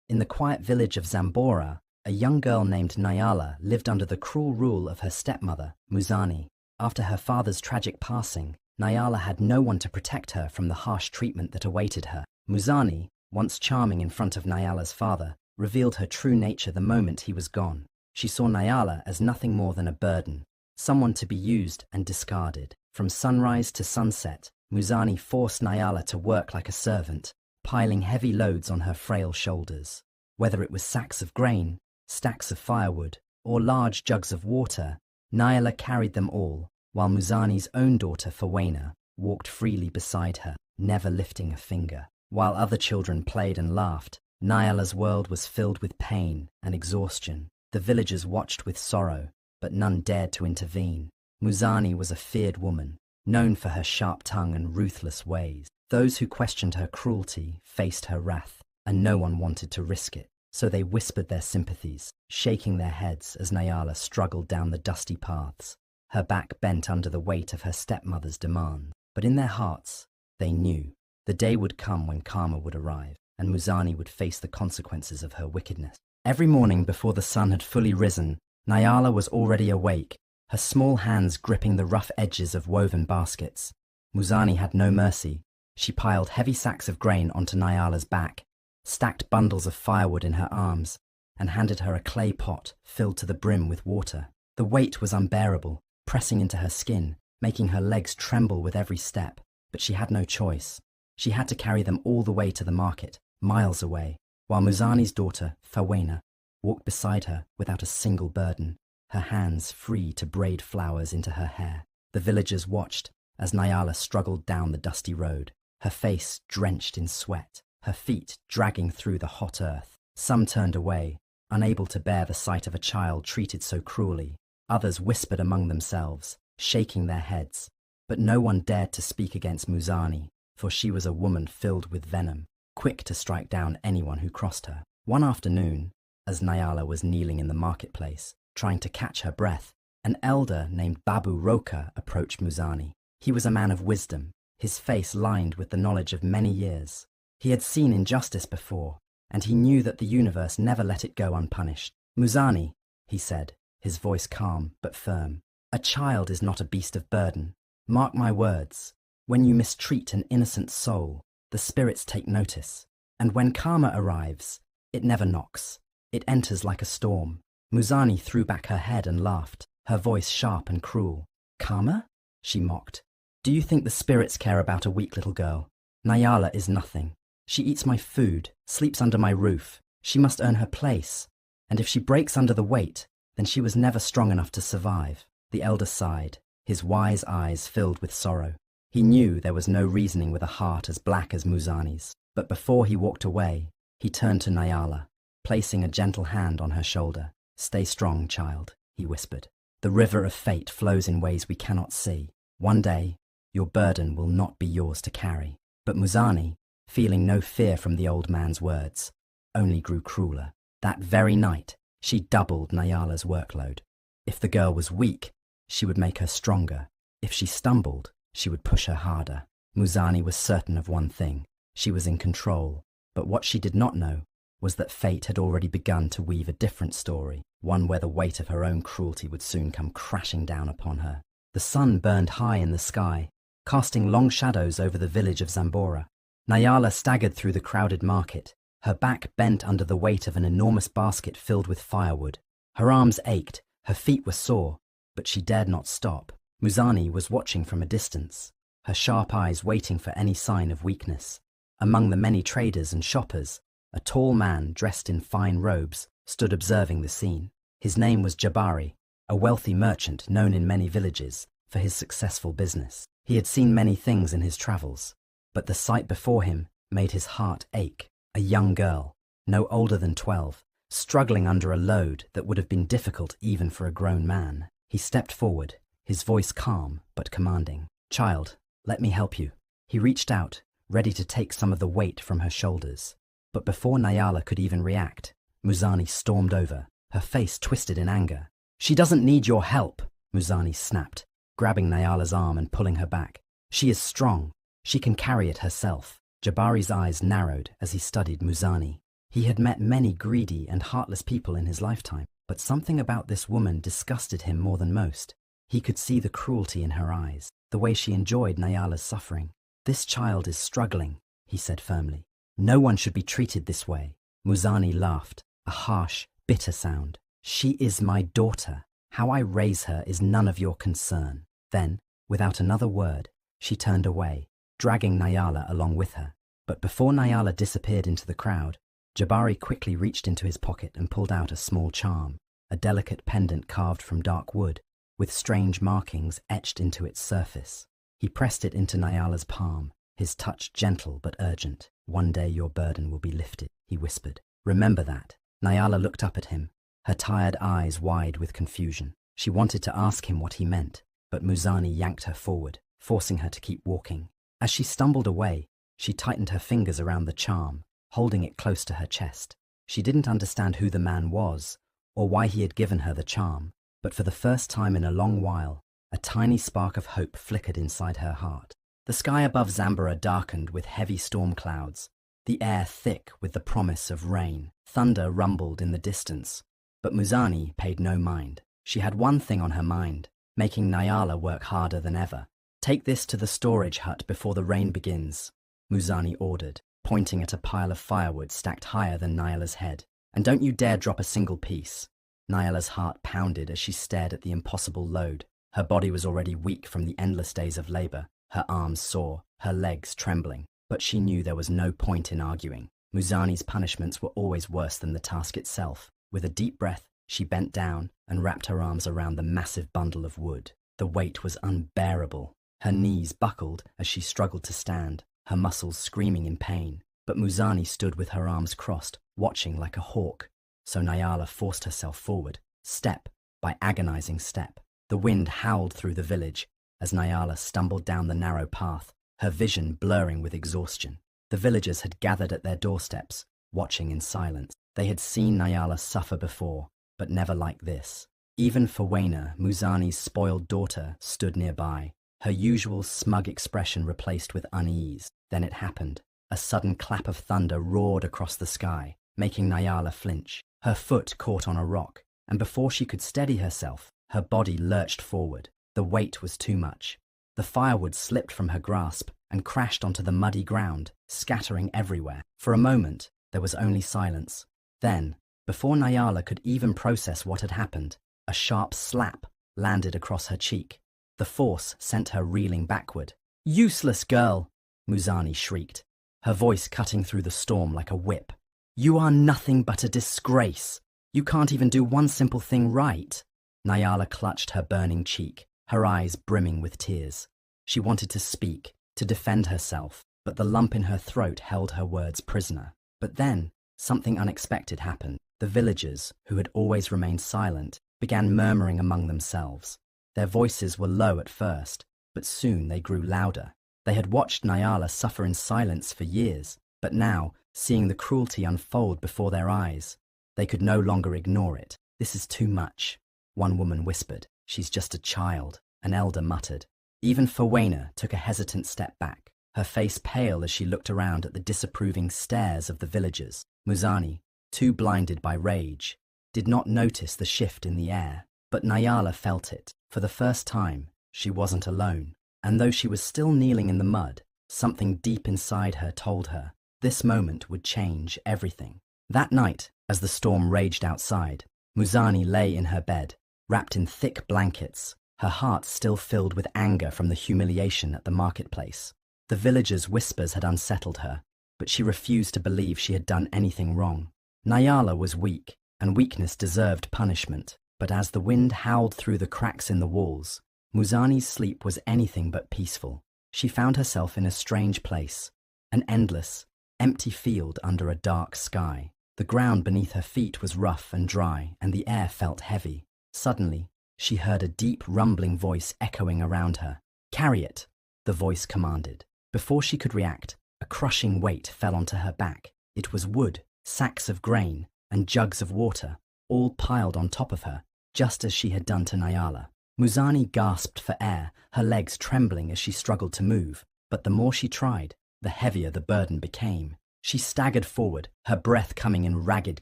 In the quiet village of Zambora, a young girl named Nyala lived under the cruel rule of her stepmother, Muzani. After her father's tragic passing, Nyala had no one to protect her from the harsh treatment that awaited her. Muzani, once charming in front of Nyala's father, revealed her true nature the moment he was gone. She saw Nyala as nothing more than a burden, someone to be used and discarded. From sunrise to sunset, Muzani forced Nyala to work like a servant, piling heavy loads on her frail shoulders. Whether it was sacks of grain, stacks of firewood, or large jugs of water, Nyala carried them all, while Muzani's own daughter, Fawena, walked freely beside her, never lifting a finger. While other children played and laughed, Nyala's world was filled with pain and exhaustion. The villagers watched with sorrow, but none dared to intervene. Muzani was a feared woman, known for her sharp tongue and ruthless ways. Those who questioned her cruelty faced her wrath, and no one wanted to risk it. So they whispered their sympathies, shaking their heads as Nyala struggled down the dusty paths, her back bent under the weight of her stepmother's demands. But in their hearts, they knew the day would come when karma would arrive, and Muzani would face the consequences of her wickedness. Every morning before the sun had fully risen, Nyala was already awake, her small hands gripping the rough edges of woven baskets. Muzani had no mercy. She piled heavy sacks of grain onto Nyala's back, stacked bundles of firewood in her arms, and handed her a clay pot filled to the brim with water. The weight was unbearable, pressing into her skin, making her legs tremble with every step, but she had no choice. She had to carry them all the way to the market, miles away, while Muzani's daughter, Fawena, walked beside her without a single burden, her hands free to braid flowers into her hair. The villagers watched as Nyala struggled down the dusty road, her face drenched in sweat, her feet dragging through the hot earth. Some turned away, unable to bear the sight of a child treated so cruelly. Others whispered among themselves, shaking their heads. But no one dared to speak against Muzani, for she was a woman filled with venom, quick to strike down anyone who crossed her. One afternoon, as Nyala was kneeling in the marketplace, trying to catch her breath, an elder named Babu Roka approached Muzani. He was a man of wisdom, his face lined with the knowledge of many years. He had seen injustice before, and he knew that the universe never let it go unpunished. "Muzani," he said, his voice calm but firm, "a child is not a beast of burden. Mark my words, when you mistreat an innocent soul, the spirits take notice, and when karma arrives, it never knocks. It enters like a storm." Muzani threw back her head and laughed, her voice sharp and cruel. "Karma?" she mocked. "Do you think the spirits care about a weak little girl? Nyala is nothing. She eats my food, sleeps under my roof. She must earn her place, and if she breaks under the weight, then she was never strong enough to survive." The elder sighed, his wise eyes filled with sorrow. He knew there was no reasoning with a heart as black as Muzani's, but before he walked away, he turned to Nyala, placing a gentle hand on her shoulder. "Stay strong, child," he whispered. "The river of fate flows in ways we cannot see. One day, your burden will not be yours to carry." But Muzani, feeling no fear from the old man's words, only grew crueler. That very night, she doubled Nyala's workload. If the girl was weak, she would make her stronger. If she stumbled, she would push her harder. Muzani was certain of one thing: she was in control. But what she did not know was that fate had already begun to weave a different story, one where the weight of her own cruelty would soon come crashing down upon her. The sun burned high in the sky, casting long shadows over the village of Zambora. Nyala staggered through the crowded market, her back bent under the weight of an enormous basket filled with firewood. Her arms ached, her feet were sore, but she dared not stop. Muzani was watching from a distance, her sharp eyes waiting for any sign of weakness. Among the many traders and shoppers, a tall man dressed in fine robes stood observing the scene. His name was Jabari, a wealthy merchant known in many villages for his successful business. He had seen many things in his travels, but the sight before him made his heart ache. A young girl, no older than 12, struggling under a load that would have been difficult even for a grown man. He stepped forward, his voice calm but commanding. "Child, let me help you." He reached out, ready to take some of the weight from her shoulders. But before Nyala could even react, Muzani stormed over, her face twisted in anger. "She doesn't need your help," Muzani snapped, grabbing Nyala's arm and pulling her back. "She is strong. She can carry it herself." Jabari's eyes narrowed as he studied Muzani. He had met many greedy and heartless people in his lifetime, but something about this woman disgusted him more than most. He could see the cruelty in her eyes, the way she enjoyed Nyala's suffering. "This child is struggling," he said firmly. "No one should be treated this way." Muzani laughed, a harsh, bitter sound. "She is my daughter. How I raise her is none of your concern." Then, without another word, she turned away, dragging Nyala along with her. But before Nyala disappeared into the crowd, Jabari quickly reached into his pocket and pulled out a small charm, a delicate pendant carved from dark wood, with strange markings etched into its surface. He pressed it into Nyala's palm, his touch gentle but urgent. "One day your burden will be lifted," he whispered. "Remember that." Nyala looked up at him, her tired eyes wide with confusion. She wanted to ask him what he meant, but Muzani yanked her forward, forcing her to keep walking. As she stumbled away, she tightened her fingers around the charm, holding it close to her chest. She didn't understand who the man was, or why he had given her the charm, but for the first time in a long while, a tiny spark of hope flickered inside her heart. The sky above Zambara darkened with heavy storm clouds, the air thick with the promise of rain. Thunder rumbled in the distance, but Muzani paid no mind. She had one thing on her mind, making Nyala work harder than ever. "Take this to the storage hut before the rain begins," Muzani ordered, pointing at a pile of firewood stacked higher than Nyala's head. "And don't you dare drop a single piece." Nyala's heart pounded as she stared at the impossible load. Her body was already weak from the endless days of labor, her arms sore, her legs trembling. But she knew there was no point in arguing. Muzani's punishments were always worse than the task itself. With a deep breath, she bent down and wrapped her arms around the massive bundle of wood. The weight was unbearable. Her knees buckled as she struggled to stand, her muscles screaming in pain. But Muzani stood with her arms crossed, watching like a hawk. So Nyala forced herself forward, step by agonizing step. The wind howled through the village as Nyala stumbled down the narrow path, her vision blurring with exhaustion. The villagers had gathered at their doorsteps, watching in silence. They had seen Nyala suffer before, but never like this. Even Fawena, Muzani's spoiled daughter, stood nearby, her usual smug expression replaced with unease. Then it happened. A sudden clap of thunder roared across the sky, making Nyala flinch. Her foot caught on a rock, and before she could steady herself, her body lurched forward. The weight was too much. The firewood slipped from her grasp and crashed onto the muddy ground, scattering everywhere. For a moment, there was only silence. Then, before Nyala could even process what had happened, a sharp slap landed across her cheek. The force sent her reeling backward. "Useless girl!" Muzani shrieked, her voice cutting through the storm like a whip. "You are nothing but a disgrace. You can't even do one simple thing right." Nyala clutched her burning cheek, her eyes brimming with tears. She wanted to speak, to defend herself, but the lump in her throat held her words prisoner. But then, something unexpected happened. The villagers, who had always remained silent, began murmuring among themselves. Their voices were low at first, but soon they grew louder. They had watched Nyala suffer in silence for years, but now, seeing the cruelty unfold before their eyes, they could no longer ignore it. "This is too much," one woman whispered. "She's just a child," an elder muttered. Even Fawena took a hesitant step back, her face pale as she looked around at the disapproving stares of the villagers. Muzani, too blinded by rage, did not notice the shift in the air, but Nyala felt it. For the first time, she wasn't alone, and though she was still kneeling in the mud, something deep inside her told her this moment would change everything. That night, as the storm raged outside, Muzani lay in her bed, wrapped in thick blankets, her heart still filled with anger from the humiliation at the marketplace. The villagers' whispers had unsettled her, but she refused to believe she had done anything wrong. Nyala was weak, and weakness deserved punishment, but as the wind howled through the cracks in the walls, Muzani's sleep was anything but peaceful. She found herself in a strange place, an endless, empty field under a dark sky. The ground beneath her feet was rough and dry, and the air felt heavy. Suddenly, she heard a deep, rumbling voice echoing around her. "Carry it," the voice commanded. Before she could react, a crushing weight fell onto her back. It was wood, sacks of grain, and jugs of water, all piled on top of her, just as she had done to Nyala. Muzani gasped for air, her legs trembling as she struggled to move, but the more she tried, the heavier the burden became. She staggered forward, her breath coming in ragged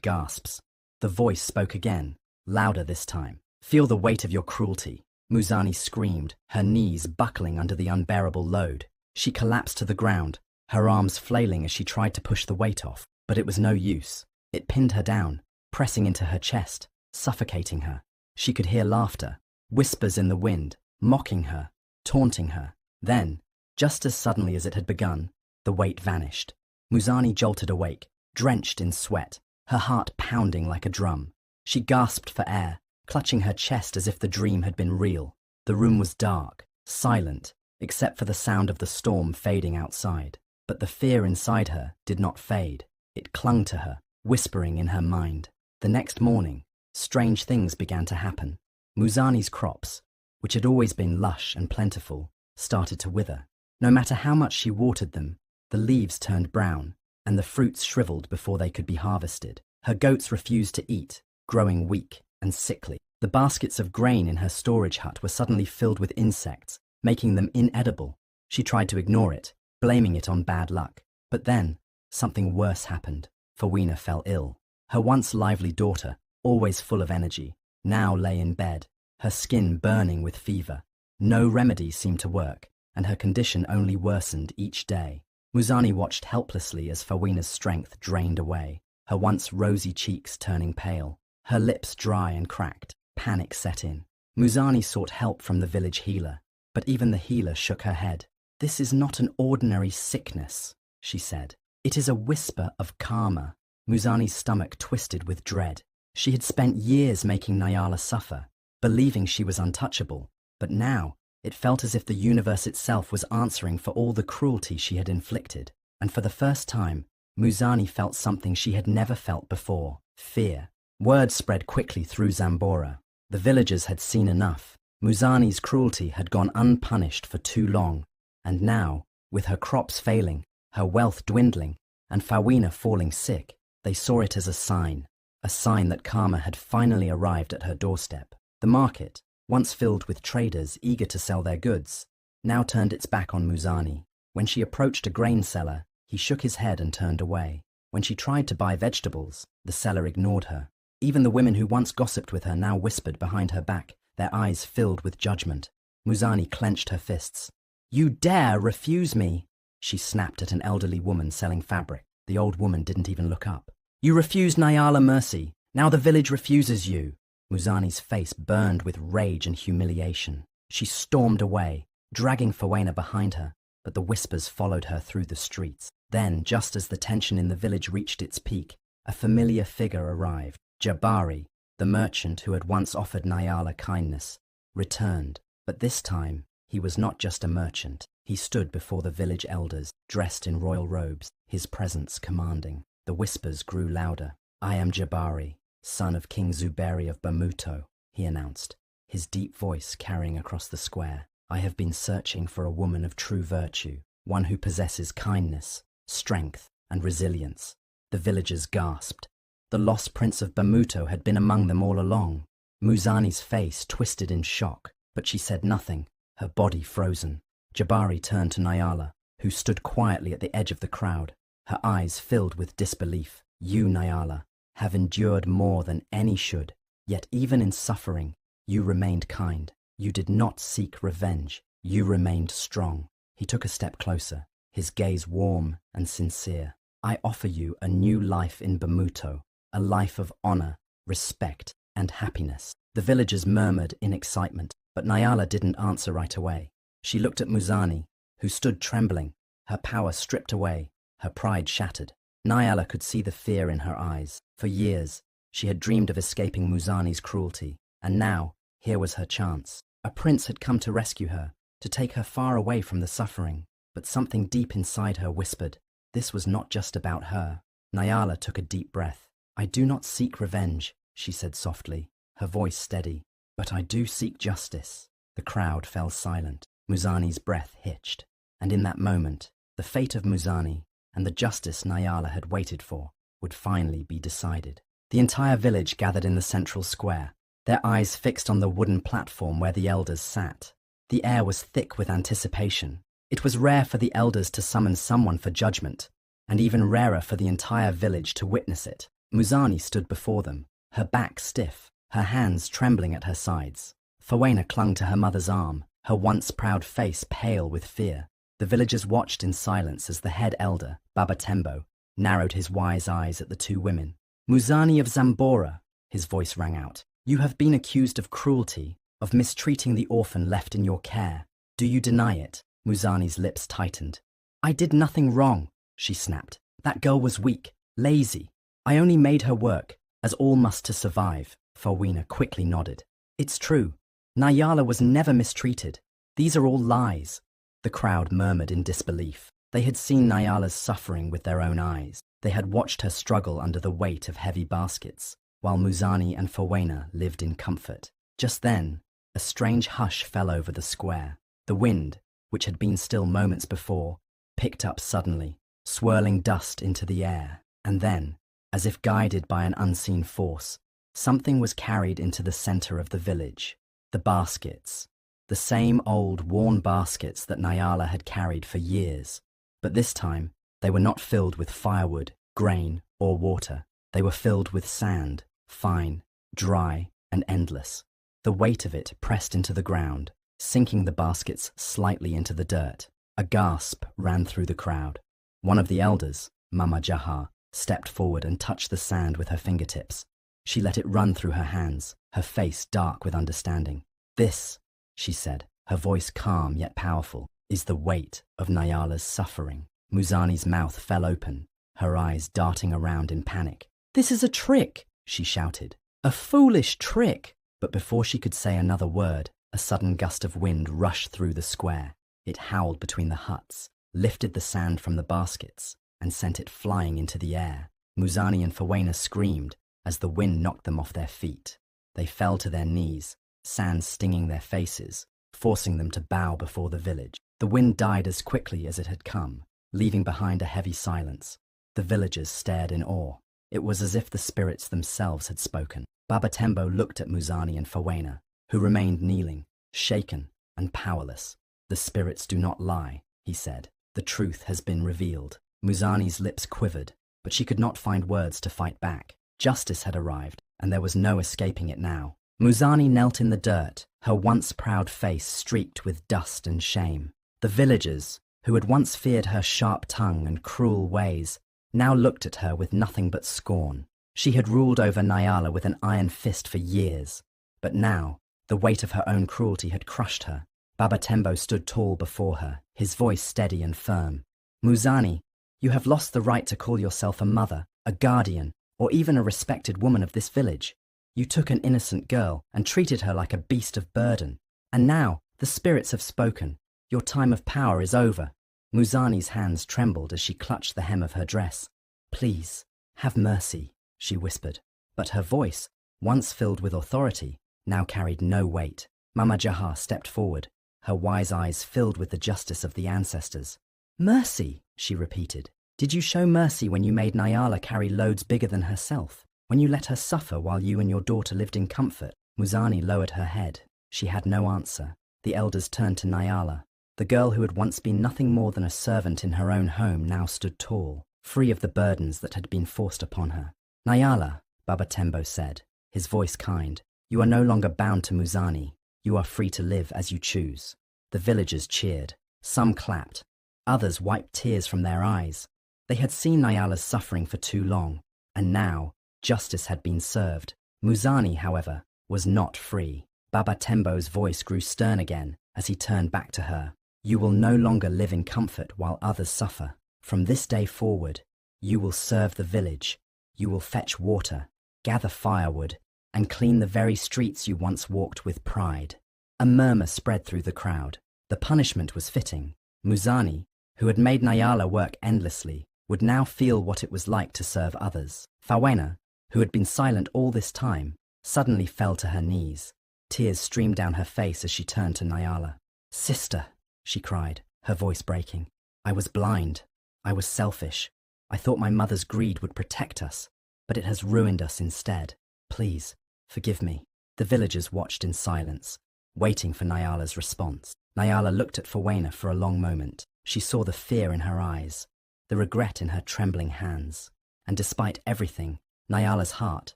gasps. The voice spoke again, louder this time. "Feel the weight of your cruelty," Muzani screamed, her knees buckling under the unbearable load. She collapsed to the ground, her arms flailing as she tried to push the weight off, but it was no use. It pinned her down, pressing into her chest, suffocating her. She could hear laughter, whispers in the wind, mocking her, taunting her. Then, just as suddenly as it had begun, the weight vanished. Muzani jolted awake, drenched in sweat, her heart pounding like a drum. She gasped for air, clutching her chest as if the dream had been real. The room was dark, silent, except for the sound of the storm fading outside. But the fear inside her did not fade. It clung to her, whispering in her mind. The next morning, strange things began to happen. Muzani's crops, which had always been lush and plentiful, started to wither. No matter how much she watered them, the leaves turned brown, and the fruits shriveled before they could be harvested. Her goats refused to eat, growing weak and sickly. The baskets of grain in her storage hut were suddenly filled with insects, making them inedible. She tried to ignore it, blaming it on bad luck. But then, something worse happened. Fawina fell ill. Her once lively daughter, always full of energy, now lay in bed, her skin burning with fever. No remedy seemed to work, and her condition only worsened each day. Muzani watched helplessly as Fawina's strength drained away, her once rosy cheeks turning pale, her lips dry and cracked. Panic set in. Muzani sought help from the village healer, but even the healer shook her head. "This is not an ordinary sickness," she said. "It is a whisper of karma." Muzani's stomach twisted with dread. She had spent years making Nyala suffer, believing she was untouchable, but now it felt as if the universe itself was answering for all the cruelty she had inflicted. And for the first time, Muzani felt something she had never felt before: fear. Word spread quickly through Zambora. The villagers had seen enough. Muzani's cruelty had gone unpunished for too long, and now, with her crops failing, her wealth dwindling, and Fawina falling sick, they saw it as a sign that karma had finally arrived at her doorstep. The market, once filled with traders eager to sell their goods, now turned its back on Muzani. When she approached a grain seller, he shook his head and turned away. When she tried to buy vegetables, the seller ignored her. Even the women who once gossiped with her now whispered behind her back, their eyes filled with judgment. Muzani clenched her fists. "You dare refuse me!" she snapped at an elderly woman selling fabric. The old woman didn't even look up. "You refused Nyala mercy. Now the village refuses you." Muzani's face burned with rage and humiliation. She stormed away, dragging Fawena behind her, but the whispers followed her through the streets. Then, just as the tension in the village reached its peak, a familiar figure arrived. Jabari, the merchant who had once offered Nyala kindness, returned, but this time he was not just a merchant. He stood before the village elders, dressed in royal robes, his presence commanding. The whispers grew louder. "I am Jabari, son of King Zuberi of Bamuto," he announced, his deep voice carrying across the square. "I have been searching for a woman of true virtue, one who possesses kindness, strength, and resilience." The villagers gasped. The lost prince of Bamuto had been among them all along. Muzani's face twisted in shock, but she said nothing, her body frozen. Jabari turned to Nyala, who stood quietly at the edge of the crowd, her eyes filled with disbelief. "You, Nyala, have endured more than any should, yet even in suffering, you remained kind. You did not seek revenge. You remained strong." He took a step closer, his gaze warm and sincere. "I offer you a new life in Bamuto, a life of honor, respect, and happiness." The villagers murmured in excitement, but Nyala didn't answer right away. She looked at Muzani, who stood trembling, her power stripped away, her pride shattered. Nyala could see the fear in her eyes. For years, she had dreamed of escaping Muzani's cruelty, and now, here was her chance. A prince had come to rescue her, to take her far away from the suffering. But something deep inside her whispered, this was not just about her. Nyala took a deep breath. "I do not seek revenge," she said softly, her voice steady, "but I do seek justice." The crowd fell silent. Muzani's breath hitched, and in that moment, the fate of Muzani and the justice Nyala had waited for would finally be decided. The entire village gathered in the central square, their eyes fixed on the wooden platform where the elders sat. The air was thick with anticipation. It was rare for the elders to summon someone for judgment, and even rarer for the entire village to witness it. Muzani stood before them, her back stiff, her hands trembling at her sides. Fawena clung to her mother's arm, her once proud face pale with fear. The villagers watched in silence as the head elder, Baba Tembo, narrowed his wise eyes at the two women. "Muzani of Zambora," his voice rang out, "you have been accused of cruelty, of mistreating the orphan left in your care. Do you deny it?" Muzani's lips tightened. "I did nothing wrong," she snapped. "That girl was weak, lazy. I only made her work, as all must to survive." Fawena quickly nodded. "It's true. Nyala was never mistreated. These are all lies." The crowd murmured in disbelief. They had seen Nyala's suffering with their own eyes. They had watched her struggle under the weight of heavy baskets, while Muzani and Fawena lived in comfort. Just then, a strange hush fell over the square. The wind, which had been still moments before, picked up suddenly, swirling dust into the air. And then, as if guided by an unseen force, something was carried into the center of the village. The baskets. The same old, worn baskets that Nyala had carried for years. But this time, they were not filled with firewood, grain, or water. They were filled with sand, fine, dry, and endless. The weight of it pressed into the ground, sinking the baskets slightly into the dirt. A gasp ran through the crowd. One of the elders, Mama Jaha, stepped forward and touched the sand with her fingertips. She let it run through her hands, her face dark with understanding. "This," she said, her voice calm yet powerful, "is the weight of Nyala's suffering." Muzani's mouth fell open, her eyes darting around in panic. "This is a trick," she shouted. "A foolish trick!" But before she could say another word, a sudden gust of wind rushed through the square. It howled between the huts, lifted the sand from the baskets, and sent it flying into the air. Muzani and Fawena screamed as the wind knocked them off their feet. They fell to their knees, sand stinging their faces, forcing them to bow before the village. The wind died as quickly as it had come, leaving behind a heavy silence. The villagers stared in awe. It was as if the spirits themselves had spoken. Baba Tembo looked at Muzani and Fawena, who remained kneeling, shaken and powerless. "The spirits do not lie," he said. "The truth has been revealed." Muzani's lips quivered, but she could not find words to fight back. Justice had arrived, and there was no escaping it now. Muzani knelt in the dirt, her once proud face streaked with dust and shame. The villagers, who had once feared her sharp tongue and cruel ways, now looked at her with nothing but scorn. She had ruled over Nyala with an iron fist for years, but now the weight of her own cruelty had crushed her. Baba Tembo stood tall before her, his voice steady and firm. "Muzani, you have lost the right to call yourself a mother, a guardian, or even a respected woman of this village. You took an innocent girl and treated her like a beast of burden. And now the spirits have spoken. Your time of power is over." Muzani's hands trembled as she clutched the hem of her dress. "Please, have mercy," she whispered. But her voice, once filled with authority, now carried no weight. Mama Jaha stepped forward, her wise eyes filled with the justice of the ancestors. "Mercy," she repeated. "Did you show mercy when you made Nyala carry loads bigger than herself? When you let her suffer while you and your daughter lived in comfort?" Muzani lowered her head. She had no answer. The elders turned to Nyala. The girl who had once been nothing more than a servant in her own home now stood tall, free of the burdens that had been forced upon her. "Nyala," Baba Tembo said, his voice kind, "you are no longer bound to Muzani. You are free to live as you choose." The villagers cheered. Some clapped. Others wiped tears from their eyes. They had seen Nyala's suffering for too long, and now justice had been served. Muzani, however, was not free. Baba Tembo's voice grew stern again as he turned back to her. "You will no longer live in comfort while others suffer. From this day forward, you will serve the village. You will fetch water, gather firewood, and clean the very streets you once walked with pride." A murmur spread through the crowd. The punishment was fitting. Muzani, who had made Nyala work endlessly, would now feel what it was like to serve others. Fawena, who had been silent all this time, suddenly fell to her knees. Tears streamed down her face as she turned to Nyala. "Sister," she cried, her voice breaking. "I was blind. I was selfish. I thought my mother's greed would protect us, but it has ruined us instead. Please, forgive me." The villagers watched in silence, waiting for Nyala's response. Nyala looked at Fawena for a long moment. She saw the fear in her eyes, the the regret in her trembling hands. And despite everything, Nyala's heart,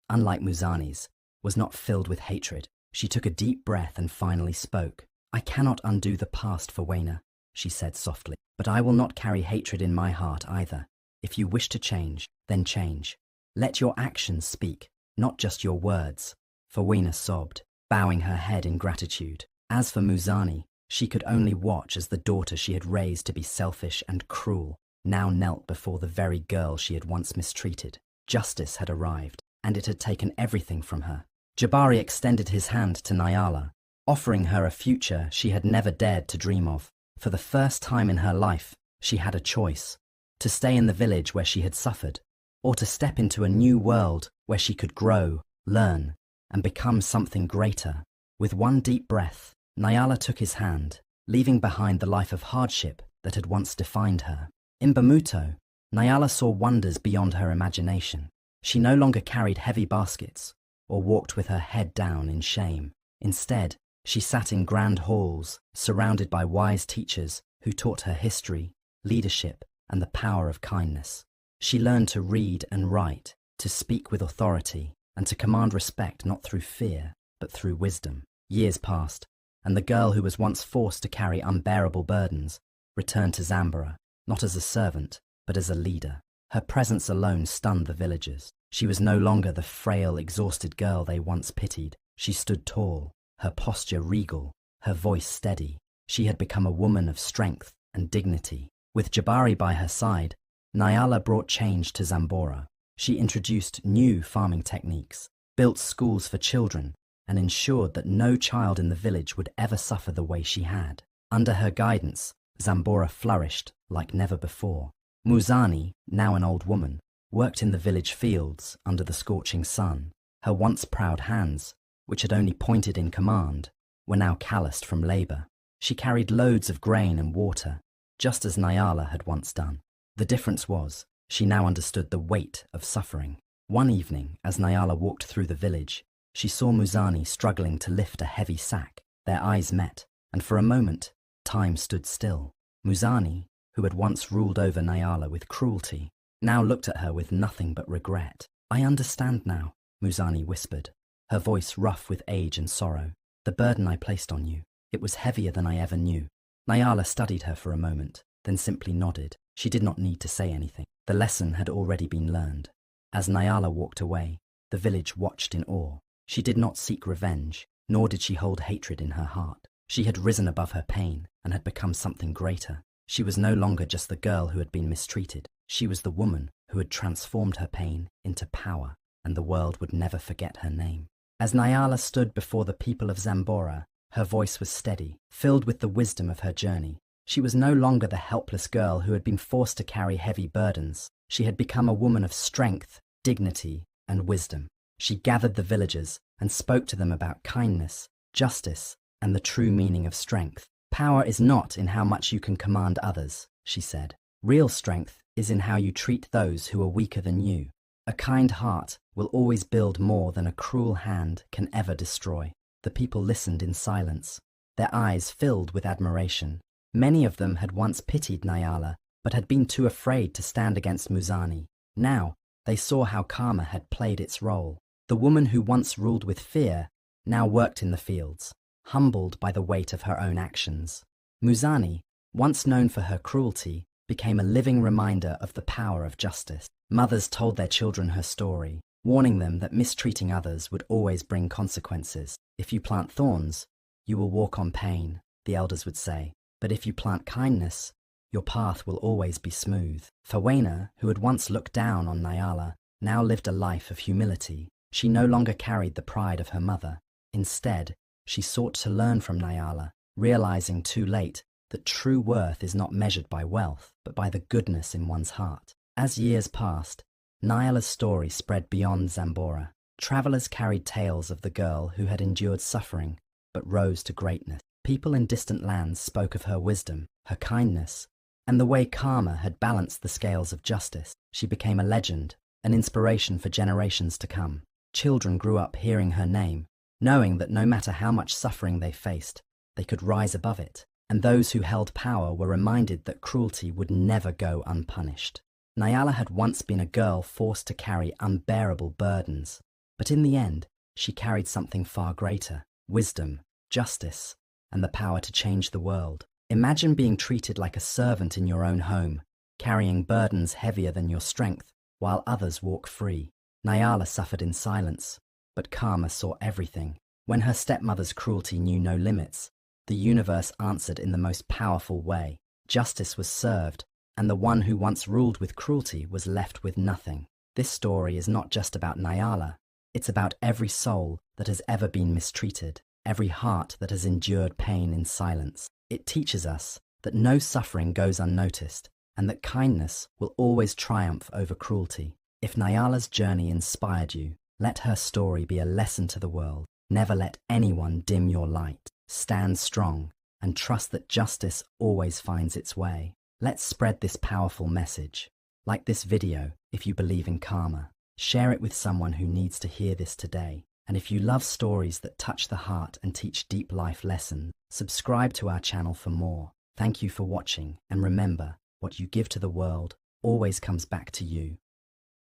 unlike Muzani's, was not filled with hatred. She took a deep breath and finally spoke. "I cannot undo the past, Fawena," she said softly, "but I will not carry hatred in my heart either. If you wish to change, then change. Let your actions speak, not just your words." Fawena sobbed, bowing her head in gratitude. As for Muzani, she could only watch as the daughter she had raised to be selfish and cruel now knelt before the very girl she had once mistreated. Justice had arrived, and it had taken everything from her. Jabari extended his hand to Nyala, offering her a future she had never dared to dream of. For the first time in her life, she had a choice: to stay in the village where she had suffered, or to step into a new world where she could grow, learn, and become something greater. With one deep breath, Nyala took his hand, leaving behind the life of hardship that had once defined her. In Bamuto, Nyala saw wonders beyond her imagination. She no longer carried heavy baskets or walked with her head down in shame. Instead, she sat in grand halls, surrounded by wise teachers who taught her history, leadership, and the power of kindness. She learned to read and write, to speak with authority, and to command respect not through fear, but through wisdom. Years passed, and the girl who was once forced to carry unbearable burdens returned to Zambora, not as a servant, but as a leader. Her presence alone stunned the villagers. She was no longer the frail, exhausted girl they once pitied. She stood tall, her posture regal, her voice steady. She had become a woman of strength and dignity. With Jabari by her side, Nyala brought change to Zambora. She introduced new farming techniques, built schools for children, and ensured that no child in the village would ever suffer the way she had. Under her guidance, Zambora flourished like never before. Muzani, now an old woman, worked in the village fields under the scorching sun. Her once proud hands, which had only pointed in command, were now calloused from labor. She carried loads of grain and water, just as Nyala had once done. The difference was, she now understood the weight of suffering. One evening, as Nyala walked through the village, she saw Muzani struggling to lift a heavy sack. Their eyes met, and for a moment, time stood still. Muzani, who had once ruled over Nyala with cruelty, now looked at her with nothing but regret. "I understand now," Muzani whispered, her voice rough with age and sorrow. "The burden I placed on you, it was heavier than I ever knew." Nyala studied her for a moment, then simply nodded. She did not need to say anything. The lesson had already been learned. As Nyala walked away, the village watched in awe. She did not seek revenge, nor did she hold hatred in her heart. She had risen above her pain and had become something greater. She was no longer just the girl who had been mistreated. She was the woman who had transformed her pain into power, and the world would never forget her name. As Nyala stood before the people of Zambora, her voice was steady, filled with the wisdom of her journey. She was no longer the helpless girl who had been forced to carry heavy burdens. She had become a woman of strength, dignity, and wisdom. She gathered the villagers and spoke to them about kindness, justice, and the true meaning of strength. "Power is not in how much you can command others," she said. "Real strength is in how you treat those who are weaker than you. A kind heart will always build more than a cruel hand can ever destroy." The people listened in silence, their eyes filled with admiration. Many of them had once pitied Nyala, but had been too afraid to stand against Muzani. Now, they saw how karma had played its role. The woman who once ruled with fear now worked in the fields, humbled by the weight of her own actions. Muzani, once known for her cruelty, became a living reminder of the power of justice. Mothers told their children her story, warning them that mistreating others would always bring consequences. "If you plant thorns, you will walk on pain," the elders would say. "But if you plant kindness, your path will always be smooth." Fawena, who had once looked down on Nyala, now lived a life of humility. She no longer carried the pride of her mother. Instead, she sought to learn from Nyala, realizing too late that true worth is not measured by wealth, but by the goodness in one's heart. As years passed, Nyala's story spread beyond Zambora. Travelers carried tales of the girl who had endured suffering, but rose to greatness. People in distant lands spoke of her wisdom, her kindness, and the way karma had balanced the scales of justice. She became a legend, an inspiration for generations to come. Children grew up hearing her name, knowing that no matter how much suffering they faced, they could rise above it. and those who held power were reminded that cruelty would never go unpunished. Nyala had once been a girl forced to carry unbearable burdens, but in the end, she carried something far greater: wisdom, justice, and the power to change the world. Imagine being treated like a servant in your own home, carrying burdens heavier than your strength, while others walk free. Nyala suffered in silence, but Karma saw everything. When her stepmother's cruelty knew no limits, the universe answered in the most powerful way. Justice was served, and the one who once ruled with cruelty was left with nothing. This story is not just about Nyala. It's about every soul that has ever been mistreated, every heart that has endured pain in silence. It teaches us that no suffering goes unnoticed, and that kindness will always triumph over cruelty. If Nyala's journey inspired you, let her story be a lesson to the world. Never let anyone dim your light. Stand strong and trust that justice always finds its way. Let's spread this powerful message. Like this video if you believe in karma. Share it with someone who needs to hear this today. And if you love stories that touch the heart and teach deep life lessons, subscribe to our channel for more. Thank you for watching, and remember, what you give to the world always comes back to you.